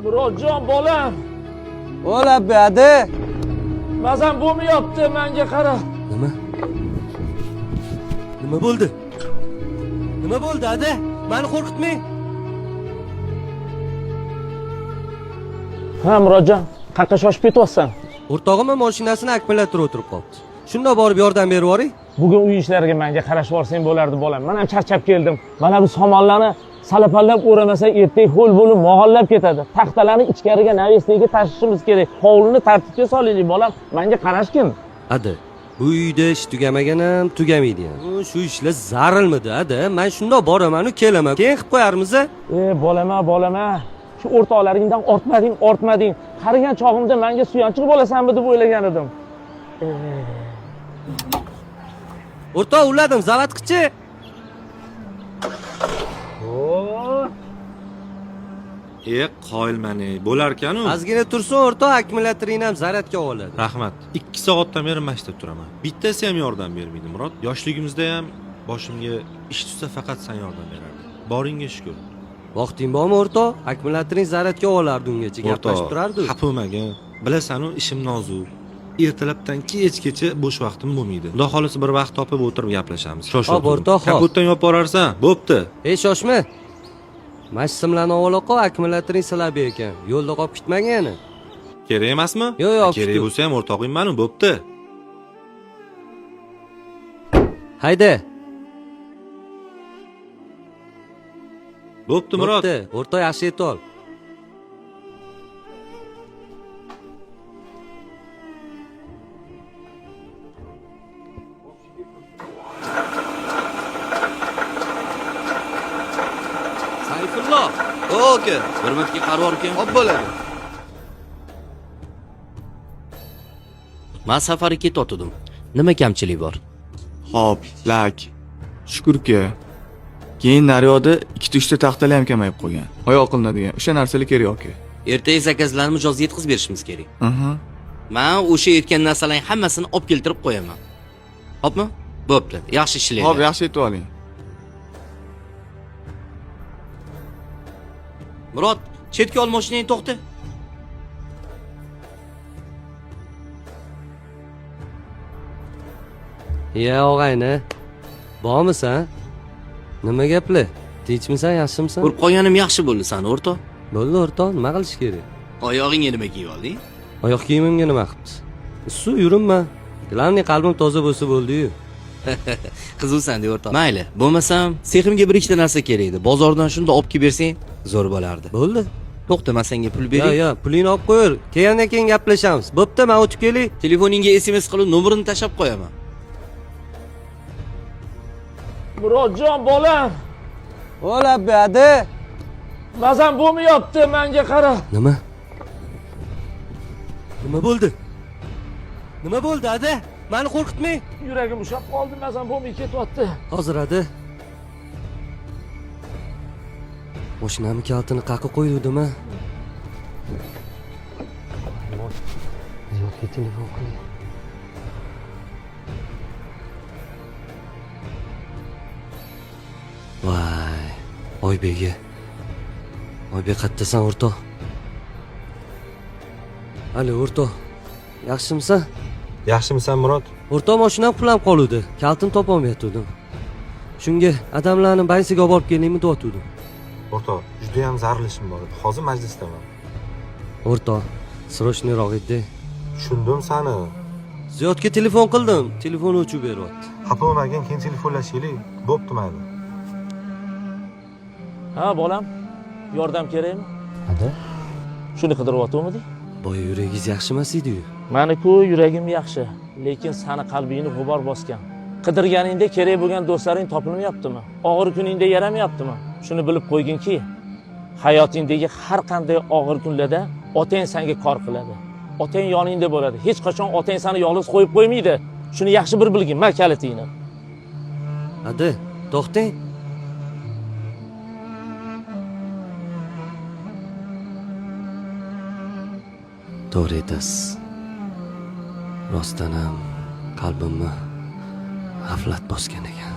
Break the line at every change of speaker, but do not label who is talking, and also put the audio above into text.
Murodjon bolam.
Ola badi.
Mazam bo'lmayapti, menga qara.
Nima? Nima bo'ldi? Nima bo'ldi, ada? Meni qo'rqitmang.
Ha, Murodjon, qayerga shoshib ketyapsan?
O'rtog'im mashinasini akkumulyatorga o'tirib qoldi. Shunda borib yordam berib yuboring.
Bugun uy ishlariga menga qarashib borsang bo'lardi, bolam. Men ham charchab keldim. Mana bu somonlarni salapallab o'ramasa ertak ho'l bo'lib mog'ollab ketadi. Taxtalarni ichkariga navestiga tashishimiz kerak. Hovlini tartibga solaylik, bolam. Menga qarashgin.
Ada, bu uyda ish tugamagan ham tugamaydi ham. Shu ishlar zarilmidi, ada. Men shunda boraman, kelaman. Keyin qilib qo'yarmiz.
Bolama. Shu o'rtoqlaringdan ortmading. Qarigan chog'imda menga suyanchiq bo'lasanmi deb o'ylagan edim.
O'rtoq, uladim, zavatqichi.
Qoyilmani bo'larkan-u.
Ozgina tursin, o'rtoq, akkumulyatorni ham zaryadga oladi.
Rahmat. 2 soatdan beri mashtab turaman. Bittasi ham yordam bermaydi, Murod. Yoshligimizda ham boshimga ish tushsa faqat sen yordam berarding. Boringga shukr.
Vaqting bormi, o'rtoq? Akkumulyatorni zaryadga olardi ungacha gaplashib turardi.
Xafa bo'lmagin. Bilasan-u, ishim nozik. Ertalabdan kechgacha bo'sh vaqtim bo'lmaydi. Xudo xolisa bir vaqt topib o'tirib gaplashamiz.
Hop, o'rtoq, hop.
Kapotdan yopib borarsan, bo'pti.
Shoshma. Mashsimlarni avvalo akkumulyatorni silab ekan. Yo'lda qolib ketmagin yana.
Kerak emasmi?
Yo'q.
Kerak bo'lsa ham o'rtog'im-manu, bo'pti.
Hayda.
Bo'pti, Murod.
O'rtoq, yaxshi yetib ol.
Sayfullo, oka, bir minutga qaror ekan. Hop bo'ladi. Men safarga ketotdim. Nima kamchilik bor?
Hop, lak. Shukurki. Keyin naryoqda 2-3 ta taxtalar ham kamayib qo'ygan. Oyoq qilinadigan o'sha narsalar kerak yoki.
Ertaga zakazlarni mijoz yetkazib berishimiz kerak.
Aha.
Men o'sha aytgan narsalarning hammasini olib keltirib qo'yaman. Hopmi? Bo'pti. Yaxshi ishlaydi.
Hop, yaxshi aytib oling.
Murod, chetga ol mashinangni, to'xta.
Ya og'ayni, bormisan? Nima gaplar? Tinchmisan, yaxshimisan?
Ko'rib qolganim yaxshi bo'ldi sani, o'rtoq.
Bo'ldi, o'rtoq, nima qilish kerak?
Oyog'ingga nima kiyib olding?
Oyoq kiyimimga nima qilibdi? Suv yurinma. Glавный qalbim toza bo'lsa bo'ldi-yu.
Qizuvsan-da, o'rtoq. Mayli, bo'lmasam, seximga bir ikkita narsa kerak edi. Bozordan shunda olib kelib bersang, zo'r bo'lardi.
Bo'ldi.
To'xta, men senga pul beray.
Yo'q, pulingni olib qo'yir. Kelgandan keyin gaplashamiz. Bo'pti, men o'tib kelay.
Telefoningga SMS qilib nomerini tashab qo'yaman.
Murodjon bolam.
Ola badi.
Mazam bo'lmayapti, menga qara.
Nima? Nima bo'ldi? Nima bo'ldi, ada? Meni qo'rqitmang.
Yuragim ushab qoldi, mazam bo'lmay ketyapti.
Hozir ada. Mashinamni kaltini qayerga qo'ydim a? Ziyodga telefon qiling. Voy, Oybek qayerdasan, o'rtoq? Alo, o'rtoq. Yaxshimisan?
Yaxshimisan, Murod?
O'rtoq, mashinam qulam qoluvdi. Kaltini topolmayotgandim. Shunga adamlarni bansiga olib borib kelingmi deyotgandim.
O'rtoq, juda ham zarur ishim bor edi. Hozir majlisdaman.
O'rtoq, srochniroq edi.
Tushundim seni.
Ziyodga telefon qildim. Telefonni o'chib beryapti.
Xafa bo'lmagin, keyin telefonlashaylik. Bo'pti, mayli.
Ha, bolam. Yordam kerakmi?
Ada?
Shuni qidiryaptimiz?
Boya yuragingiz yaxshi emas edi-yu.
Meni-ku yuragim yaxshi, lekin seni qalbingni g'ubor bosgan. Qidirganingda kerak bo'lgan do'stlaring topilmayaptimi? Og'ir kuningda yaramayaptimi? Shuni bilib qo'yginki, hayotingdagi har qanday og'ir kunlarda otang senga kor qiladi. Otang yoningda bo'ladi. Hech qachon otang seni yolg'iz qo'yib qo'ymaydi. Shuni yaxshi bir bilgin, men kalitingni.
Ada, to'xtang. To'g'ri aytasiz. Rostdan ham qalbimni g'aflat bosgan ekan.